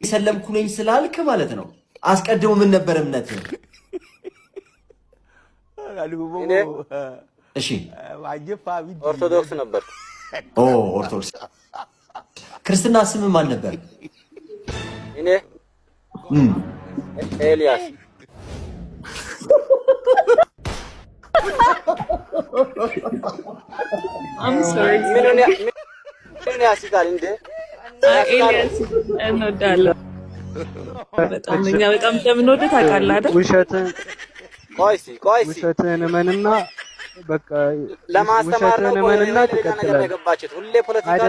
ሰለምኩ ነኝ ስላልክ ማለት ነው። አስቀድሞ ምን ነበር እምነት? እሺ ኦርቶዶክስ ነበር። ኦ ኦርቶዶክስ። ክርስትና ስም ማን ነበር? እኔ ኤልያስ። I'm sorry. ምን ያስቃል እንዴ? ኤልያስ እንወዳለን በጣም እኛ በጣም እንደምንወድ ታውቃለህ አይደል? ውሸትህን እመንና በቃ ለማስተማር ነው እመንና ነገር ትቀጥላለህ። የገባችሁት ሁሌ ፖለቲካ።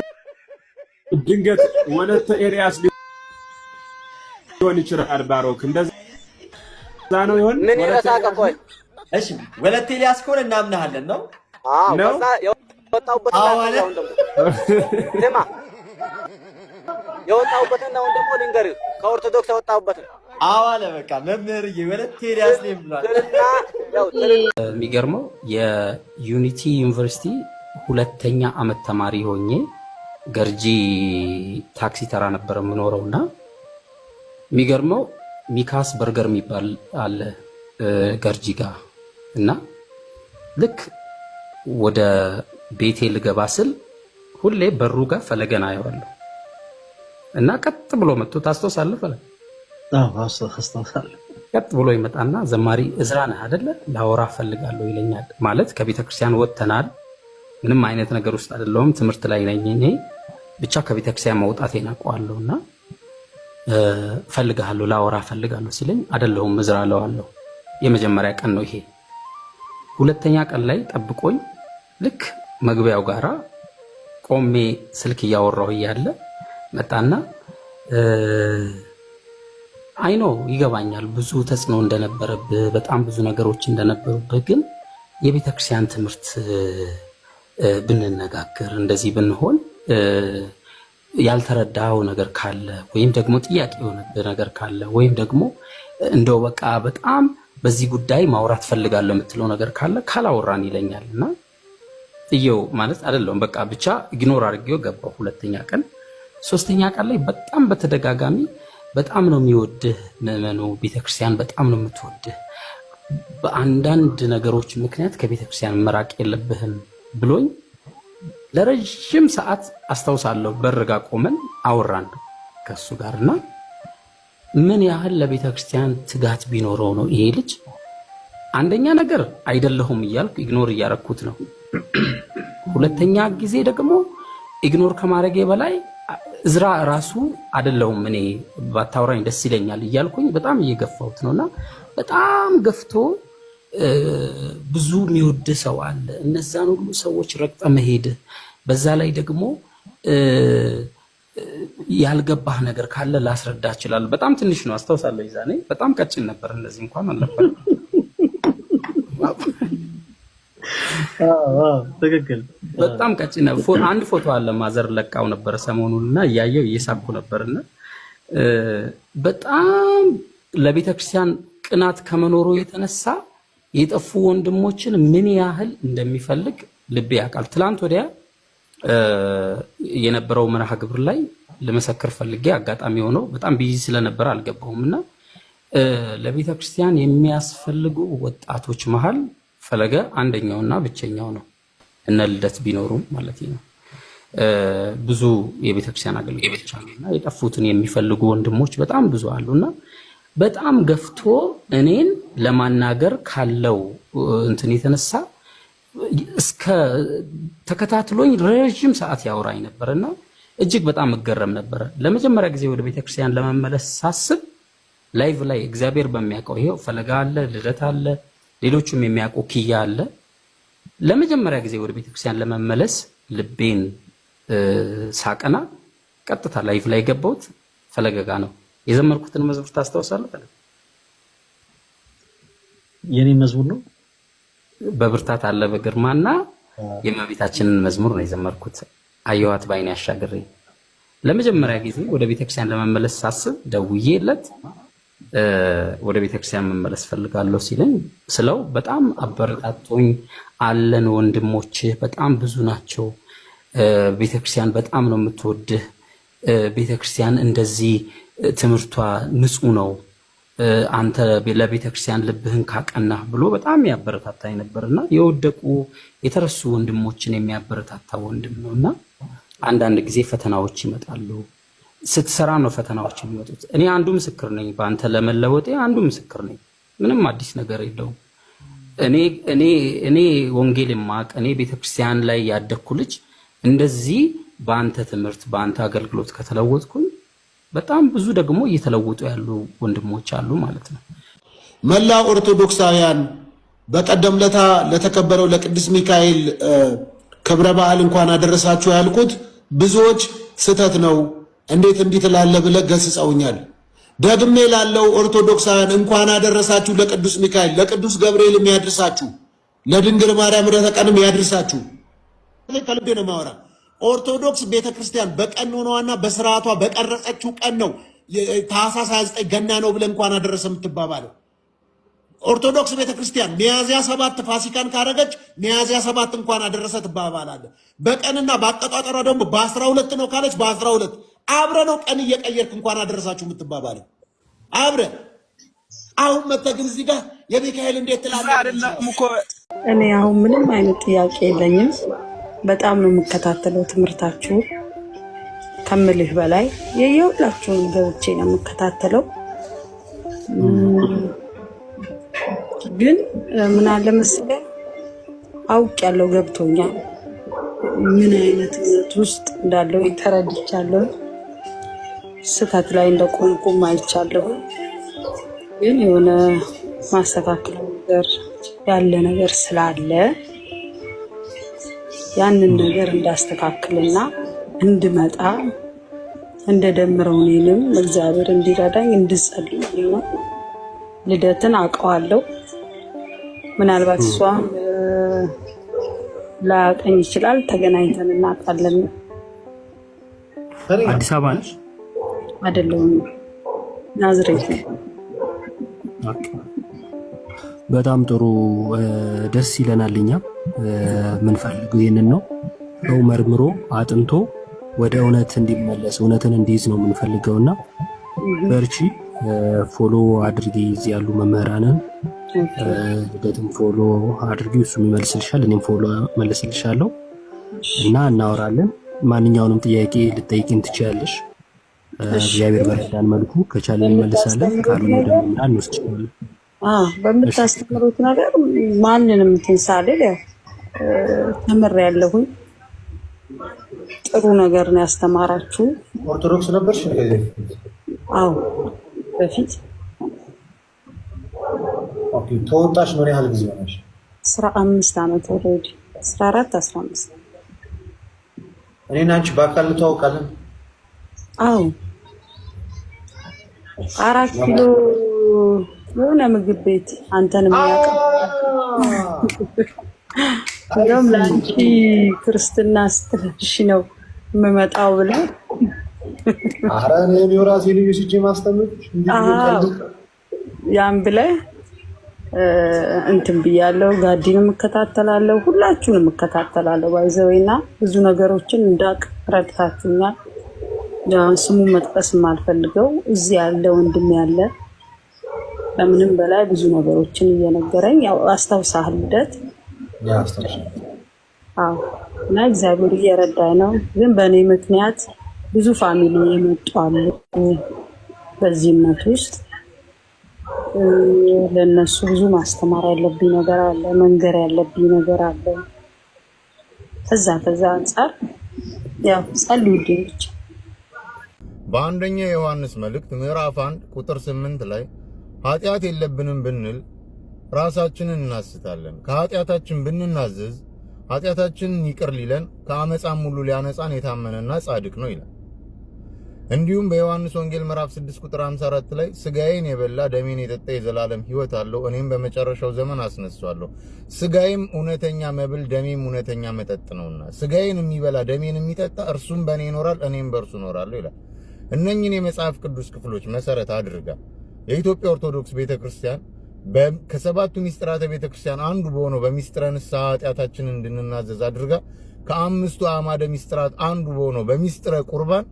ድንገት ወለተ ኤልያስ ሊሆን ይችላል። ባሮክ እንደዛ ነው ይሆን? ምን ይረሳቀ? ቆይ እሺ ወለተ ኤልያስ ከሆነ እናምናለን ነው? አዎ ከዛ የወጣውበት ነው ደማ የወጣውበትና አሁን ደግሞ ልንገርህ ከኦርቶዶክስ የወጣውበት አዋለ በቃ መምህር ወለተ ኤልያስ ነው ብሏል። የሚገርመው የዩኒቲ ዩኒቨርሲቲ ሁለተኛ አመት ተማሪ ሆኜ ገርጂ ታክሲ ተራ ነበር የምኖረውና የሚገርመው ሚካስ በርገር የሚባል አለ ገርጂ ጋር እና ልክ ወደ ቤቴ ልገባ ስል ሁሌ በሩ ጋር ፈለገና አየዋለሁ እና ቀጥ ብሎ መጥቶ ታስታውሳለህ? ፈለገ አስታውሳለሁ። ቀጥ ብሎ ይመጣና ዘማሪ እዝራ ነህ አይደለ? ላወራ ፈልጋለሁ ይለኛል። ማለት ከቤተክርስቲያን ወጥተናል፣ ምንም አይነት ነገር ውስጥ አይደለሁም፣ ትምህርት ላይ ነኝ እኔ ብቻ ከቤተክርስቲያን መውጣቴን አውቀዋለሁና ፈልጋለሁ፣ ላወራ ፈልጋለሁ ሲለኝ አይደለሁም እዝራ እለዋለሁ። የመጀመሪያ ቀን ነው ይሄ። ሁለተኛ ቀን ላይ ጠብቆኝ ልክ መግቢያው ጋራ ቆሜ ስልክ እያወራሁ እያለ መጣና አይኖ ይገባኛል ብዙ ተጽዕኖ እንደነበረብህ በጣም ብዙ ነገሮች እንደነበሩብህ፣ ግን የቤተክርስቲያን ትምህርት ብንነጋገር እንደዚህ ብንሆን ያልተረዳው ነገር ካለ ወይም ደግሞ ጥያቄ የሆነብህ ነገር ካለ ወይም ደግሞ እንደው በቃ በጣም በዚህ ጉዳይ ማውራት ፈልጋለሁ የምትለው ነገር ካለ ካላወራን ይለኛልና እየው ማለት አይደለም በቃ ብቻ ኢግኖር አድርጌው ገባው። ሁለተኛ ቀን ሶስተኛ ቀን ላይ በጣም በተደጋጋሚ በጣም ነው የሚወድህ ምዕመኑ፣ ቤተክርስቲያን በጣም ነው የምትወድህ፣ በአንዳንድ ነገሮች ምክንያት ከቤተክርስቲያን መራቅ የለብህም ብሎኝ ለረጅም ሰዓት አስታውሳለሁ። በርጋ ቆመን አወራን ከሱ ጋርና ምን ያህል ለቤተክርስቲያን ትጋት ቢኖረው ነው ይሄ ልጅ አንደኛ ነገር አይደለሁም እያልኩ ኢግኖር እያረኩት ነው። ሁለተኛ ጊዜ ደግሞ ኢግኖር ከማድረጌ በላይ እዝራ ራሱ አይደለሁም እኔ ባታወራኝ ደስ ይለኛል እያልኩኝ በጣም እየገፋሁት ነውና በጣም ገፍቶ ብዙ የሚወድ ሰው አለ። እነዛን ሁሉ ሰዎች ረግጠ መሄድ፣ በዛ ላይ ደግሞ ያልገባህ ነገር ካለ ላስረዳ እችላለሁ። በጣም ትንሽ ነው አስታውሳለሁ። ይዛኔ በጣም ቀጭን ነበር፣ እንደዚህ እንኳን አልነበር። ትክክል። በጣም ቀጭን ነው። አንድ ፎቶ አለ ማዘር ለቃው ነበር ሰሞኑንና እያየው እየሳኩ ነበርና በጣም ለቤተክርስቲያን ቅናት ከመኖሩ የተነሳ የጠፉ ወንድሞችን ምን ያህል እንደሚፈልግ ልቤ ያውቃል። ትላንት ወዲያ የነበረው መርሃ ግብር ላይ ለመሰከር ፈልጌ አጋጣሚ ሆኖ በጣም ቢዚ ስለነበር አልገባሁምና ለቤተክርስቲያን የሚያስፈልጉ ወጣቶች መሃል ፈለገ አንደኛውና ብቸኛው ነው። እነ ልደት ቢኖሩም ማለት ነው። ብዙ የቤተክርስቲያን አገልጋዮች አሉና የጠፉትን የሚፈልጉ ወንድሞች በጣም ብዙ አሉና በጣም ገፍቶ እኔን ለማናገር ካለው እንትን የተነሳ እስከ ተከታትሎኝ ረጅም ሰዓት ያወራኝ ነበርና እጅግ በጣም እገረም ነበር። ለመጀመሪያ ጊዜ ወደ ቤተክርስቲያን ለመመለስ ሳስብ ላይቭ ላይ እግዚአብሔር በሚያውቀው ይሄው ፈለጋ አለ፣ ልደት አለ፣ ሌሎችም የሚያውቁ ኪያ አለ። ለመጀመሪያ ጊዜ ወደ ቤተክርስቲያን ለመመለስ ልቤን ሳቀና ቀጥታ ላይቭ ላይ ገባሁት ፈለገ ጋር ነው። የዘመርኩትን መዝሙር ታስታውሳለህ? ፈለገ የኔ መዝሙር ነው። በብርታት አለ በግርማና የእመቤታችንን መዝሙር ነው የዘመርኩት። አየዋት ባይኔ አሻግሬ ለመጀመሪያ ጊዜ ወደ ቤተክርስቲያን ለመመለስ ሳስብ ደውዬለት ወደ ቤተክርስቲያን መመለስ ፈልጋለሁ ሲለኝ ስለው በጣም አበረታቶኝ አለን ወንድሞች በጣም ብዙ ናቸው፣ ቤተክርስቲያን በጣም ነው የምትወድህ፣ ቤተክርስቲያን እንደዚህ ትምህርቷ ንጹህ ነው፣ አንተ ለቤተ ክርስቲያን ልብህን ካቀናህ ብሎ በጣም ያበረታታኝ ነበርና የወደቁ የተረሱ ወንድሞችን የሚያበረታታ ወንድም ነውና አንዳንድ ጊዜ ፈተናዎች ይመጣሉ። ስትሰራ ነው ፈተናዎች የሚመጡት። እኔ አንዱ ምስክር ነኝ፣ በአንተ ለመለወጤ አንዱ ምስክር ነኝ። ምንም አዲስ ነገር የለውም። እኔ ወንጌል የማውቅ እኔ ቤተክርስቲያን ላይ ያደግኩ ልጅ እንደዚህ በአንተ ትምህርት በአንተ አገልግሎት ከተለወጥኩኝ በጣም ብዙ ደግሞ እየተለወጡ ያሉ ወንድሞች አሉ ማለት ነው። መላ ኦርቶዶክሳውያን በቀደም ለታ ለተከበረው ለቅዱስ ሚካኤል ክብረ በዓል እንኳን አደረሳችሁ ያልኩት ብዙዎች ስተት ነው እንዴት እንዲህ ትላለህ ብለህ ገስጸውኛል። ደግሜ ላለው ኦርቶዶክሳውያን እንኳን አደረሳችሁ ለቅዱስ ሚካኤል፣ ለቅዱስ ገብርኤል የሚያድርሳችሁ፣ ለድንግል ማርያም ረተ ቀንም ያድርሳችሁ። ከልቤ ነው ማወራ። ኦርቶዶክስ ቤተክርስቲያን በቀኖናዋና በስርዓቷ በቀረጸችው ቀን ነው ታኅሳስ 29 ገና ነው ብለህ እንኳን አደረሰ የምትባባለው። ኦርቶዶክስ ቤተክርስቲያን ሚያዝያ 7 ፋሲካን ካረገች ሚያዝያ 7 እንኳን አደረሰ ትባባላለህ። በቀንና በአቆጣጠሯ ደግሞ በ12 ነው ካለች በ12 አብረ ነው ቀን እየቀየርክ እንኳን አደረሳችሁ የምትባባለው አብረ። አሁን መተግል እዚህ ጋር የሚካኤል እንዴት ትላለህ? እኔ አሁን ምንም አይነት ጥያቄ የለኝም። በጣም ነው የምከታተለው ትምህርታችሁ ከምልህ በላይ የየሁላችሁን ገብቼ ነው የምከታተለው። ግን ምን አለ መሰለህ አውቅ ያለው ገብቶኛል፣ ምን አይነት እምነት ውስጥ እንዳለው ተረድቻለሁ፣ ስህተት ላይ እንደቆምኩም አይቻለሁ። ግን የሆነ ማስተካከል ነገር ያለ ነገር ስላለ ያንን ነገር እንዳስተካክልና እንድመጣ እንደደምረው እኔንም እግዚአብሔር እንዲረዳኝ እንድጸልይ ነው። ልደትን አውቀዋለሁ። ምናልባት እሷ ላያቀኝ ይችላል። ተገናኝተን እናውቃለን። አዲስ አበባ ነሽ? አይደለሁም፣ ናዝሬት። በጣም ጥሩ ደስ ይለናል። እኛ ምንፈልገው ይሄንን ነው። ሰው መርምሮ አጥንቶ ወደ እውነት እንዲመለስ እውነትን እንዲይዝ ነው የምንፈልገውና በርቺ። ፎሎ አድርጊ፣ እዚህ ያሉ መምህራንን ልደትም ፎሎ አድርጊ፣ እሱም ይመልስልሻል፣ እኔም ፎሎ መልስልሻለሁ እና እናወራለን። ማንኛውንም ጥያቄ ልጠይቂን ትችያለሽ። እግዚአብሔር በረዳን መልኩ ከቻለን እንመልሳለን፣ ካልሆነ ደግሞ እንወስዳለን። በምታስተምሩት ነገር ማንንም ትንሳለል ተምሬያለሁኝ። ጥሩ ነገር ነው ያስተማራችሁ። ኦርቶዶክስ ነበርሽ? አዎ በፊት። ኦኬ። ተወጣሽ ምን ያህል ጊዜ ሆነሽ? 15 ዓመት ኦልሬዲ 14 15። እኔና አንቺ በአካል ተዋውቃለን? አዎ 4 ኪሎ የሆነ ምግብ ቤት አንተንም ያውቃል። እንደውም ለአንቺ ክርስትና ስትልሽ ነው የምመጣው ብለህ ኧረ እኔ ራሴ ልዩ ሲጄ ማስተምርሽ ያን ብለህ እንትን ብያለሁ። ጋዲንም እከታተላለሁ፣ ሁላችሁንም እከታተላለሁ። ባይዘውና ብዙ ነገሮችን እንዳቅ ረድታችሁኛል። ስሙ መጥቀስ የማልፈልገው እዚህ ያለ ወንድም ያለ ከምንም በላይ ብዙ ነገሮችን እየነገረኝ ያው አስታውሳህ ልደት አዎ። እና እግዚአብሔር እየረዳኝ ነው። ግን በእኔ ምክንያት ብዙ ፋሚሊ የመጡ አሉ በዚህ እምነት ውስጥ። ለእነሱ ብዙ ማስተማር ያለብኝ ነገር አለ፣ መንገር ያለብኝ ነገር አለ። ከዛ አንጻር ያው ጸልዩልኝ ብቻ። በአንደኛ ዮሐንስ መልእክት ምዕራፍ 1 ቁጥር 8 ላይ ኃጢአት የለብንም ብንል ራሳችንን እናስታለን፣ ከኃጢአታችን ብንናዘዝ ኃጢአታችንን ይቅር ሊለን ከአመፃም ሁሉ ሊያነጻን የታመነና ጻድቅ ነው ይላል። እንዲሁም በዮሐንስ ወንጌል ምዕራፍ 6 ቁጥር 54 ላይ ስጋዬን የበላ ደሜን የጠጣ የዘላለም ሕይወት አለው፣ እኔም በመጨረሻው ዘመን አስነሳዋለሁ። ስጋዬም እውነተኛ መብል ደሜም እውነተኛ መጠጥ ነውና ስጋዬን የሚበላ ደሜን የሚጠጣ እርሱም በእኔ ይኖራል፣ እኔም በእርሱ እኖራለሁ ይላል። እነኚህን የመጽሐፍ ቅዱስ ክፍሎች መሰረት አድርጋ የኢትዮጵያ ኦርቶዶክስ ቤተክርስቲያን ከሰባቱ ሚስጥራተ ቤተክርስቲያን አንዱ በሆነው በሚስጥረ ንስሐ ኃጢአታችንን እንድንናዘዝ አድርጋ ከአምስቱ አዕማደ ሚስጥራት አንዱ በሆነው በሚስጥረ ቁርባን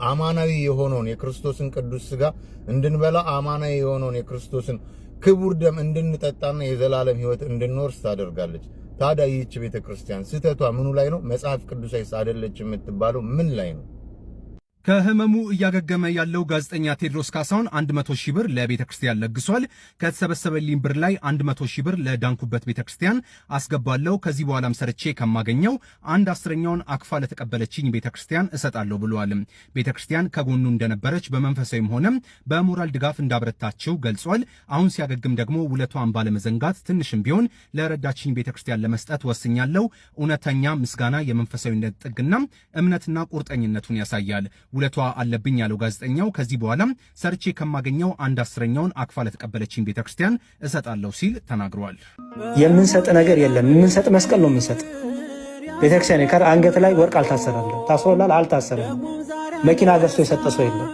አማናዊ የሆነውን የክርስቶስን ቅዱስ ሥጋ እንድንበላ አማናዊ የሆነውን የክርስቶስን ክቡር ደም እንድንጠጣና የዘላለም ሕይወት እንድንወርስ ታደርጋለች። ታዲያ ይህች ቤተክርስቲያን ስህተቷ ምኑ ላይ ነው? መጽሐፍ ቅዱሳዊስ አይደለችም የምትባለው ምን ላይ ነው? ከህመሙ እያገገመ ያለው ጋዜጠኛ ቴዎድሮስ ካሳሁን 100 ሺህ ብር ለቤተክርስቲያን ለግሷል። ከተሰበሰበልኝ ብር ላይ 100 ሺህ ብር ለዳንኩበት ቤተክርስቲያን አስገባለሁ። ከዚህ በኋላም ሰርቼ ከማገኘው 1/10ኛውን አክፋ ለተቀበለችኝ ቤተክርስቲያን እሰጣለሁ ብለዋል። ቤተክርስቲያን ከጎኑ እንደነበረች በመንፈሳዊም ሆነ በሞራል ድጋፍ እንዳበረታችው ገልጿል። አሁን ሲያገግም ደግሞ ውለቷን ባለመዘንጋት ትንሽም ቢሆን ለረዳችኝ ቤተክርስቲያን ለመስጠት ወስኛለሁ። እውነተኛ ምስጋና የመንፈሳዊነት ጥግና እምነትና ቁርጠኝነቱን ያሳያል። ውለቷ አለብኝ ያለው ጋዜጠኛው ከዚህ በኋላም ሰርቼ ከማገኘው 1/10ኛውን አክፋ ለተቀበለችኝ ቤተክርስቲያን እሰጣለሁ ሲል ተናግሯል። የምንሰጥ ነገር የለም። የምንሰጥ መስቀል ነው የምንሰጥ። ቤተክርስቲያን አንገት ላይ ወርቅ አልታሰረም። ታስሮላል፣ አልታሰረም። መኪና ገዝቶ የሰጠ ሰው የለም።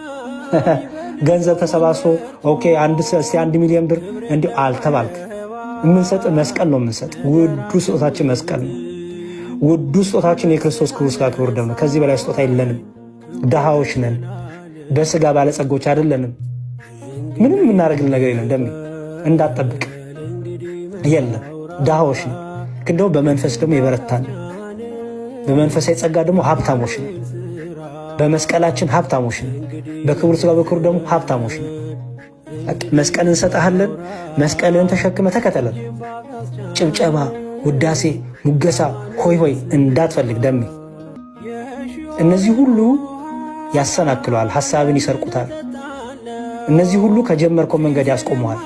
ገንዘብ ተሰባስቦ ኦኬ 1 ሚሊዮን ብር እንዲሁ አልተባልክ። የምንሰጥ መስቀል ነው የምንሰጥ። ውዱ ስጦታችን መስቀል ነው። ውዱ ስጦታችን የክርስቶስ ክቡር ሥጋ ክቡር ደም ነው። ከዚህ በላይ ስጦታ የለንም። ድሃዎች ነን። በስጋ ባለጸጎች አይደለንም። ምንም የምናደርግልን ነገር የለም። ደም እንዳትጠብቅ የለም። ድሃዎች ነን። ግን ደግሞ በመንፈስ ደግሞ የበረታን፣ በመንፈሳዊ ጸጋ ደግሞ ሀብታሞች ነን። በመስቀላችን ሀብታሞች ነን። በክቡር ሥጋ በክቡር ደግሞ ሀብታሞች ነን። መስቀል እንሰጥሃለን። መስቀልን ተሸክመ ተከተለን። ጭብጨባ፣ ውዳሴ፣ ሙገሳ፣ ሆይ ሆይ እንዳትፈልግ ደሜ። እነዚህ ሁሉ ያሰናክለዋል፣ ሐሳብን ይሰርቁታል። እነዚህ ሁሉ ከጀመርከው መንገድ ያስቆመዋል።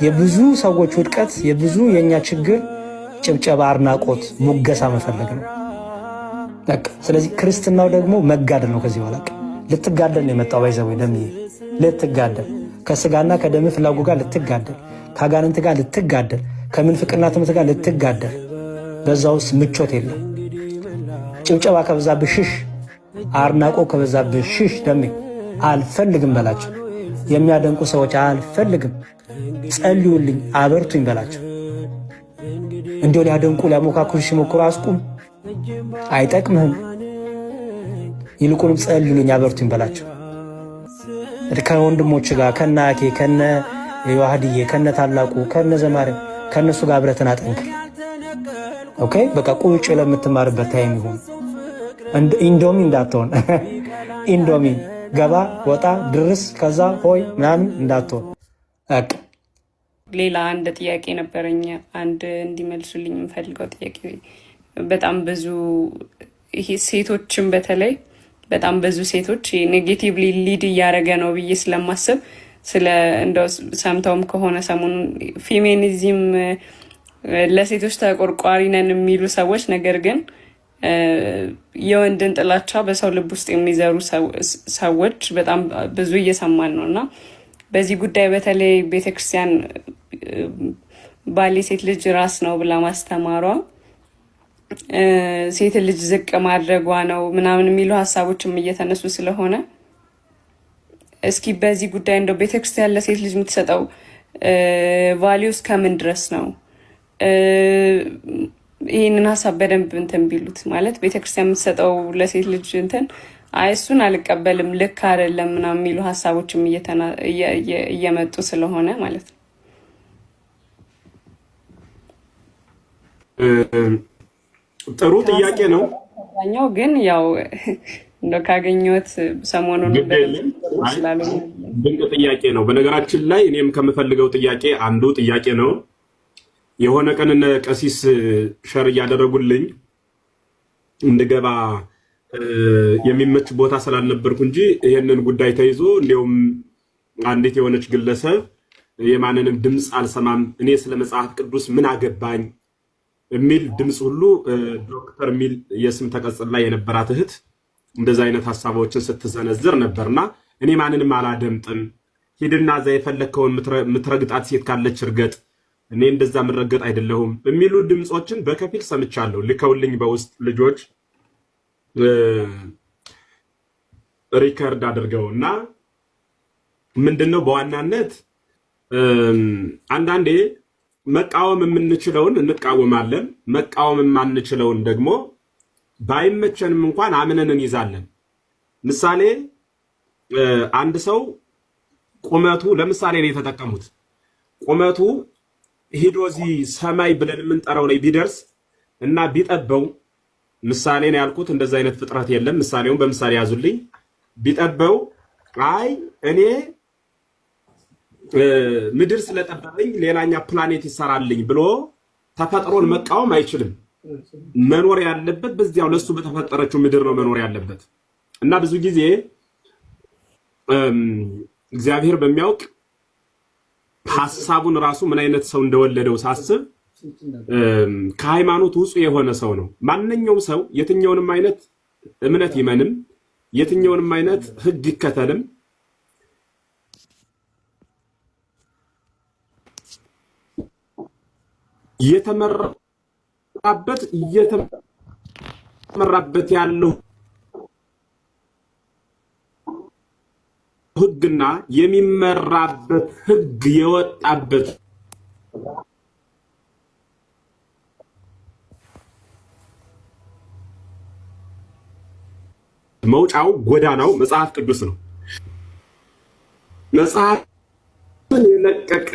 የብዙ ሰዎች ውድቀት፣ የብዙ የኛ ችግር ጭብጨባ፣ አድናቆት፣ ሙገሳ መፈለግ ነው። በቃ ስለዚህ ክርስትናው ደግሞ መጋደል ነው። ከዚህ በኋላ ልትጋደል ነው የመጣው። ባይዘው ደም ልትጋደል፣ ከስጋና ከደም ፍላጎት ጋር ልትጋደል፣ ከአጋንንት ጋር ልትጋደል፣ ከምንፍቅና ትምህርት ጋር ልትጋደል። በዛ ውስጥ ምቾት የለም። ጭብጨባ ከበዛብህ ሽሽ፣ አድናቆ ከበዛብህ ሽሽ። ደሜ አልፈልግም በላቸው። የሚያደንቁ ሰዎች አልፈልግም፣ ጸልዩልኝ፣ አበርቱኝ በላቸው። እንዲሁ ሊያደንቁ ሊያሞካክሩ ሲሞክሩ አስቁም፣ አይጠቅምህም። ይልቁንም ጸልዩልኝ፣ አበርቱኝ በላቸው። ከወንድሞች ጋር ከነ አኬ ከነ የዋህድዬ ከነ ታላቁ ከነ ዘማሪም ከነሱ ጋር አብረትን አጠንክር። ኦኬ በቃ ቁጭ ለምትማርበት ታይም ይሁን። ኢንዶሚ እንዳትሆን ኢንዶሚ ገባ ወጣ ድርስ ከዛ ሆይ ምናምን እንዳትሆን። ሌላ አንድ ጥያቄ ነበረኝ፣ አንድ እንዲመልሱልኝ የምፈልገው ጥያቄ። በጣም ብዙ ሴቶችን በተለይ በጣም ብዙ ሴቶች ኔጌቲቭሊ ሊድ እያደረገ ነው ብዬ ስለማስብ ስለ እንደው ሰምተውም ከሆነ ሰሞኑን ፌሚኒዝም ለሴቶች ተቆርቋሪ ነን የሚሉ ሰዎች ነገር ግን የወንድን ጥላቻ በሰው ልብ ውስጥ የሚዘሩ ሰዎች በጣም ብዙ እየሰማን ነው። እና በዚህ ጉዳይ በተለይ ቤተክርስቲያን ባል ሴት ልጅ ራስ ነው ብላ ማስተማሯ ሴት ልጅ ዝቅ ማድረጓ ነው ምናምን የሚሉ ሀሳቦችም እየተነሱ ስለሆነ እስኪ በዚህ ጉዳይ እንደው ቤተክርስቲያን ለሴት ልጅ የምትሰጠው ቫሊዩስ ከምን ድረስ ነው? ይህንን ሀሳብ በደንብ እንትን ቢሉት ማለት ቤተክርስቲያን የምትሰጠው ለሴት ልጅ እንትን እሱን አልቀበልም ልክ አይደለም ምናምን የሚሉ ሀሳቦችም እየመጡ ስለሆነ ማለት ነው። ጥሩ ጥያቄ ነው። አብዛኛው ግን ያው እንደው ካገኘሁት ሰሞኑን ድንቅ ጥያቄ ነው። በነገራችን ላይ እኔም ከምፈልገው ጥያቄ አንዱ ጥያቄ ነው። የሆነ ቀን እነ ቀሲስ ሸር እያደረጉልኝ እንድገባ የሚመች ቦታ ስላልነበርኩ እንጂ ይሄንን ጉዳይ ተይዞ እንዲያውም አንዲት የሆነች ግለሰብ የማንንም ድምፅ አልሰማም እኔ ስለ መጽሐፍ ቅዱስ ምን አገባኝ የሚል ድምፅ ሁሉ ዶክተር የሚል የስም ተቀጽል ላይ የነበራት እህት እንደዛ አይነት ሐሳቦችን ስትዘነዝር ነበርና እኔ ማንንም አላደምጥም፣ ሂድና እዛ የፈለከውን ምትረግጣት ሴት ካለች እርገጥ፣ እኔ እንደዛ ምረገጥ አይደለሁም የሚሉ ድምጾችን በከፊል ሰምቻለሁ። ልከውልኝ በውስጥ ልጆች ሪከርድ አድርገውና ምንድነው በዋናነት አንዳንዴ መቃወም የምንችለውን እንቃወማለን፣ መቃወም የማንችለውን ደግሞ ባይመቸንም እንኳን አምነን እንይዛለን። ምሳሌ አንድ ሰው ቁመቱ ለምሳሌ ነው የተጠቀሙት። ቁመቱ ሄዶ እዚህ ሰማይ ብለን የምንጠራው ላይ ቢደርስ እና ቢጠበው ምሳሌ ነው ያልኩት። እንደዛ አይነት ፍጥረት የለም። ምሳሌውን በምሳሌ ያዙልኝ። ቢጠበው አይ እኔ ምድር ስለጠበበኝ ሌላኛ ፕላኔት ይሰራልኝ ብሎ ተፈጥሮን መቃወም አይችልም። መኖር ያለበት በዚያው ለሱ በተፈጠረችው ምድር ነው መኖር ያለበት እና ብዙ ጊዜ እግዚአብሔር በሚያውቅ ሐሳቡን ራሱ ምን አይነት ሰው እንደወለደው ሳስብ ከሃይማኖት ውጹ የሆነ ሰው ነው። ማንኛውም ሰው የትኛውንም አይነት እምነት ይመንም የትኛውንም አይነት ህግ ይከተልም እየተመራበት ያለው ህግና የሚመራበት ህግ የወጣበት መውጫው ጎዳናው መጽሐፍ ቅዱስ ነው። መጽሐፍን የለቀቀ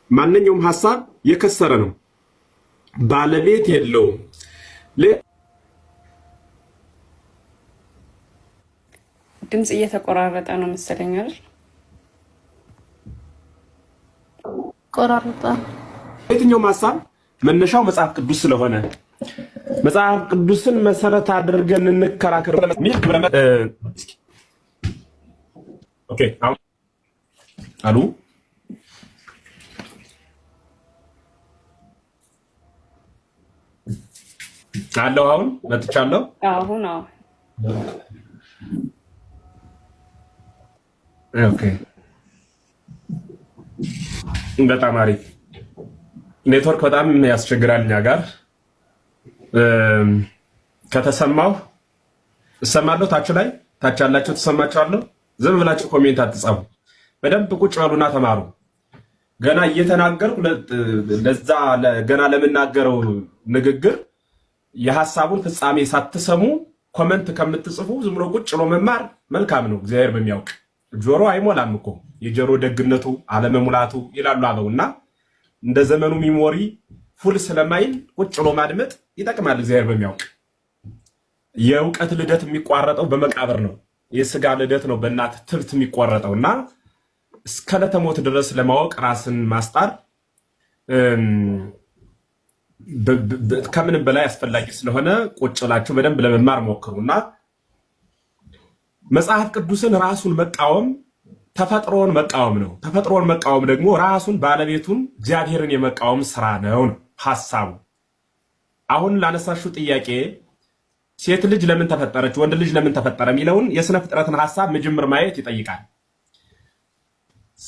ማንኛውም ሐሳብ የከሰረ ነው፣ ባለቤት የለውም። ድምጽ እየተቆራረጠ ነው መሰለኝ አይደል? ቆራረጠ። የትኛውም ሐሳብ መነሻው መጽሐፍ ቅዱስ ስለሆነ መጽሐፍ ቅዱስን መሰረት አድርገን እንከራከር። ኦኬ አሉ አለው አሁን መጥቻለሁ። አሁን ኦኬ በጣም አሪፍ። ኔትወርክ በጣም ያስቸግራል እኛ ጋር። ከተሰማው እሰማለሁ። ታች ያላችሁ ተሰማችኋለሁ። ዝም ብላችሁ ኮሜንት አትጻፉ። በደንብ ቁጭ በሉና ተማሩ። ገና እየተናገርኩ ለዛ ገና ለምናገረው ንግግር የሐሳቡን ፍጻሜ ሳትሰሙ ኮሜንት ከምትጽፉ ዝም ብሎ ቁጭ ብሎ መማር መልካም ነው። እግዚአብሔር በሚያውቅ ጆሮ አይሞላም እኮ የጆሮ ደግነቱ አለመሙላቱ ይላሉ አበውና እንደ ዘመኑ ሚሞሪ ፉል ስለማይል ቁጭ ብሎ ማድመጥ ይጠቅማል። እግዚአብሔር በሚያውቅ የእውቀት ልደት የሚቋረጠው በመቃብር ነው። የስጋ ልደት ነው በእናት ትብት የሚቋረጠውና እስከ ዕለተ ሞት ድረስ ለማወቅ ራስን ማስጣር ከምንም በላይ አስፈላጊ ስለሆነ ቁጭ ብላችሁ በደንብ ለመማር ሞክሩና መጽሐፍ ቅዱስን ራሱን መቃወም ተፈጥሮን መቃወም ነው። ተፈጥሮን መቃወም ደግሞ ራሱን ባለቤቱን እግዚአብሔርን የመቃወም ስራ ነው ሐሳቡ። አሁን ላነሳሽው ጥያቄ ሴት ልጅ ለምን ተፈጠረች፣ ወንድ ልጅ ለምን ተፈጠረ የሚለውን የሥነ ፍጥረትን ሐሳብ መጀመር ማየት ይጠይቃል።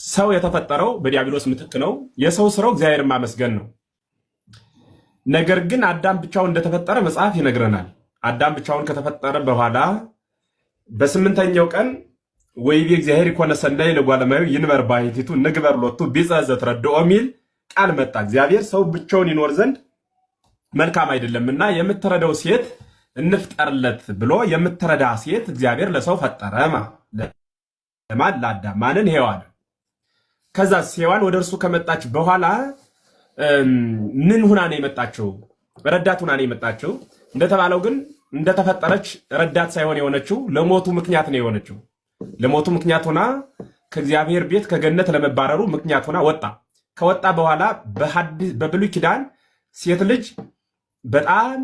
ሰው የተፈጠረው በዲያብሎስ ምትክ ነው። የሰው ስራው እግዚአብሔርን ማመስገን ነው። ነገር ግን አዳም ብቻውን እንደተፈጠረ መጽሐፍ ይነግረናል። አዳም ብቻውን ከተፈጠረ በኋላ በስምንተኛው ቀን ወይቤ እግዚአብሔር ይኮነ ሰናይ ለጓለ እማዩ ይንበር ባሕቲቱ ንግበር ሎቱ ቢጸ ዘትረድኦ ሚል ቃል መጣ። እግዚአብሔር ሰው ብቻውን ይኖር ዘንድ መልካም አይደለምና የምትረዳው ሴት እንፍጠርለት ብሎ የምትረዳ ሴት እግዚአብሔር ለሰው ፈጠረ። ለማን? ለአዳም። ማንን? ሔዋን። ከዛ ሔዋን ወደ እርሱ ከመጣች በኋላ ምን ሁና ነው የመጣችው? ረዳት ሁና ነው የመጣችው። እንደተባለው ግን እንደተፈጠረች ረዳት ሳይሆን የሆነችው ለሞቱ ምክንያት ነው የሆነችው። ለሞቱ ምክንያት ሆና ከእግዚአብሔር ቤት ከገነት ለመባረሩ ምክንያት ሆና ወጣ። ከወጣ በኋላ በብሉይ ኪዳን ሴት ልጅ በጣም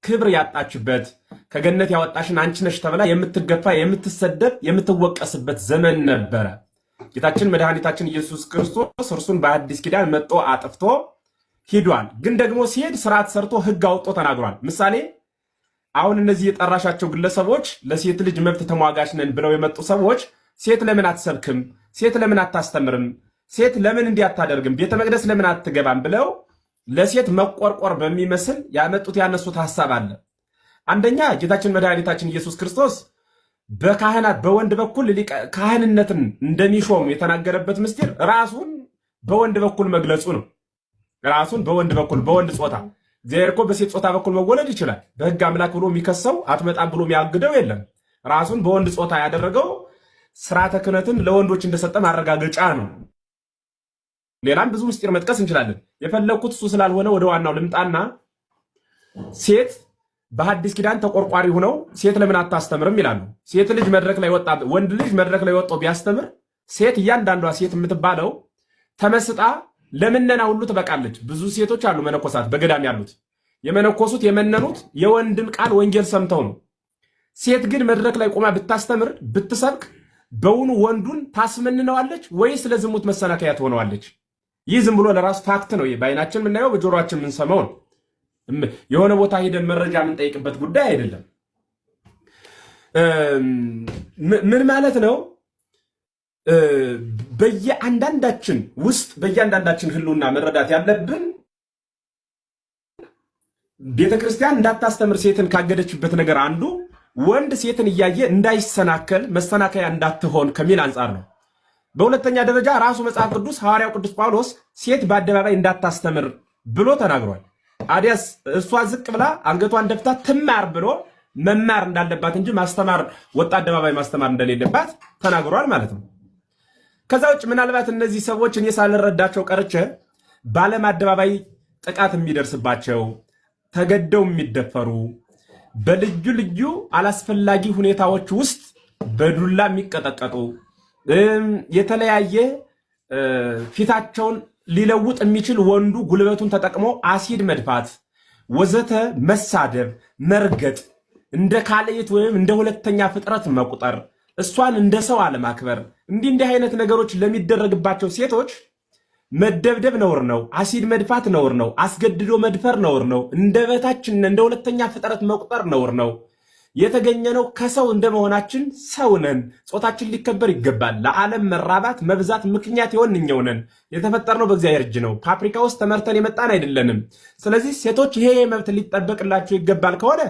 ክብር ያጣችበት ከገነት ያወጣሽን አንቺ ነሽ ተብላ የምትገፋ፣ የምትሰደብ፣ የምትወቀስበት ዘመን ነበረ። ጌታችን መድኃኒታችን ኢየሱስ ክርስቶስ እርሱን በአዲስ ኪዳን መጥቶ አጥፍቶ ሂዷል። ግን ደግሞ ሲሄድ ስርዓት ሰርቶ ሕግ አውጥቶ ተናግሯል። ምሳሌ አሁን እነዚህ የጠራሻቸው ግለሰቦች ለሴት ልጅ መብት ተሟጋች ነን ብለው የመጡ ሰዎች ሴት ለምን አትሰብክም? ሴት ለምን አታስተምርም? ሴት ለምን እንዲህ አታደርግም? ቤተ መቅደስ ለምን አትገባም? ብለው ለሴት መቆርቆር በሚመስል ያመጡት ያነሱት ሐሳብ አለ። አንደኛ ጌታችን መድኃኒታችን ኢየሱስ ክርስቶስ በካህናት በወንድ በኩል ካህንነትን እንደሚሾም የተናገረበት ምስጢር ራሱን በወንድ በኩል መግለጹ ነው። ራሱን በወንድ በኩል በወንድ ጾታ እግዚአብሔር እኮ በሴት ጾታ በኩል መወለድ ይችላል። በሕግ አምላክ ብሎ የሚከሰው አትመጣም ብሎ የሚያግደው የለም። ራሱን በወንድ ጾታ ያደረገው ስርዓተ ክህነትን ለወንዶች እንደሰጠ ማረጋገጫ ነው። ሌላም ብዙ ምስጢር መጥቀስ እንችላለን። የፈለግኩት እሱ ስላልሆነ ወደ ዋናው ልምጣና ሴት በሐዲስ ኪዳን ተቆርቋሪ ሆነው ሴት ለምን አታስተምርም ይላሉ። ሴት ልጅ መድረክ ላይ ወጣ ወንድ ልጅ መድረክ ላይ ወጣው ቢያስተምር ሴት እያንዳንዷ ሴት የምትባለው ተመስጣ ለምነና ሁሉ ትበቃለች። ብዙ ሴቶች አሉ መነኮሳት በገዳም ያሉት የመነኮሱት የመነኑት የወንድን ቃል ወንጌል ሰምተው ነው። ሴት ግን መድረክ ላይ ቆማ ብታስተምር ብትሰብክ በውኑ ወንዱን ታስመንነዋለች ወይስ ለዝሙት መሰናከያ ትሆነዋለች? ይህ ዝም ብሎ ለራስ ፋክት ነው። በአይናችን የምናየው በጆሮአችን የምንሰማው ነው። የሆነ ቦታ ሄደን መረጃ የምንጠይቅበት ጉዳይ አይደለም። ምን ማለት ነው? በየአንዳንዳችን ውስጥ በየአንዳንዳችን ህልውና መረዳት ያለብን ቤተክርስቲያን እንዳታስተምር ሴትን ካገደችበት ነገር አንዱ ወንድ ሴትን እያየ እንዳይሰናከል መሰናከያ እንዳትሆን ከሚል አንጻር ነው። በሁለተኛ ደረጃ ራሱ መጽሐፍ ቅዱስ ሐዋርያው ቅዱስ ጳውሎስ ሴት በአደባባይ እንዳታስተምር ብሎ ተናግሯል። አዲያስ እሷ ዝቅ ብላ አንገቷን ደፍታ ትማር ብሎ መማር እንዳለባት እንጂ ማስተማር ወጣ አደባባይ ማስተማር እንደሌለባት ተናግሯል ማለት ነው። ከዛ ውጭ ምናልባት እነዚህ ሰዎች እኔ ሳልረዳቸው ቀርቼ በዓለም አደባባይ ጥቃት የሚደርስባቸው ተገደው የሚደፈሩ በልዩ ልዩ አላስፈላጊ ሁኔታዎች ውስጥ በዱላ የሚቀጠቀጡ የተለያየ ፊታቸውን ሊለውጥ የሚችል ወንዱ ጉልበቱን ተጠቅሞ አሲድ መድፋት ወዘተ መሳደብ፣ መርገጥ፣ እንደ ካልእት ወይም እንደ ሁለተኛ ፍጥረት መቁጠር፣ እሷን እንደ ሰው አለማክበር እንዲህ አይነት ነገሮች ለሚደረግባቸው ሴቶች መደብደብ ነውር ነው። አሲድ መድፋት ነውር ነው። አስገድዶ መድፈር ነውር ነው። እንደ በታችን እንደ ሁለተኛ ፍጥረት መቁጠር ነውር ነው። የተገኘነው ከሰው እንደመሆናችን ሰው ነን። ጾታችን ሊከበር ይገባል። ለዓለም መራባት መብዛት ምክንያት የሆን እኛው ነን። የተፈጠርነው በእግዚአብሔር እጅ ነው። ፓፕሪካ ውስጥ ተመርተን የመጣን አይደለንም። ስለዚህ ሴቶች ይሄ መብት ሊጠበቅላቸው ይገባል ከሆነ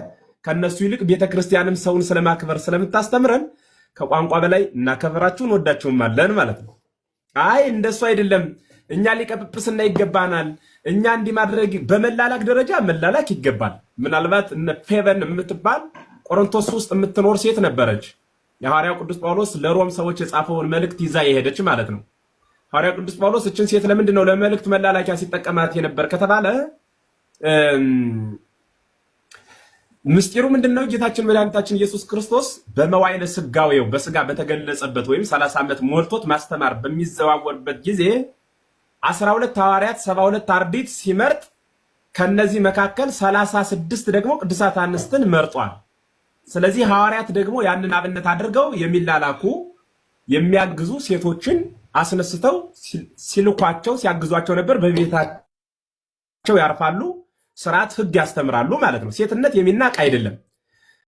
ከነሱ ይልቅ ቤተክርስቲያንም ሰውን ስለማክበር ስለምታስተምረን ከቋንቋ በላይ እናከብራችሁ እንወዳችሁማለን ማለት ነው። አይ እንደሱ አይደለም እኛ ሊቀ ጵጵስና ይገባናል፣ እኛ እንዲህ ማድረግ በመላላክ ደረጃ መላላክ ይገባል። ምናልባት እነ ፌቨን የምትባል ቆሮንቶስ ውስጥ የምትኖር ሴት ነበረች። የሐዋርያው ቅዱስ ጳውሎስ ለሮም ሰዎች የጻፈውን መልእክት ይዛ የሄደች ማለት ነው። ሐዋርያው ቅዱስ ጳውሎስ እችን ሴት ለምንድን ነው ለመልእክት መላላኪያ ሲጠቀማት የነበር ከተባለ ምስጢሩ ምንድነው? ጌታችን መድኃኒታችን ኢየሱስ ክርስቶስ በመዋዕለ ሥጋዌው በስጋ በተገለጸበት ወይም 30 ዓመት ሞልቶት ማስተማር በሚዘዋወርበት ጊዜ 12 ሐዋርያት 72 አርድእት ሲመርጥ ከነዚህ መካከል 36 ደግሞ ቅዱሳት አንስትን መርጧል። ስለዚህ ሐዋርያት ደግሞ ያንን አብነት አድርገው የሚላላኩ የሚያግዙ ሴቶችን አስነስተው ሲልኳቸው ሲያግዟቸው ነበር። በቤታቸው ያርፋሉ፣ ስርዓት፣ ሕግ ያስተምራሉ ማለት ነው። ሴትነት የሚናቅ አይደለም።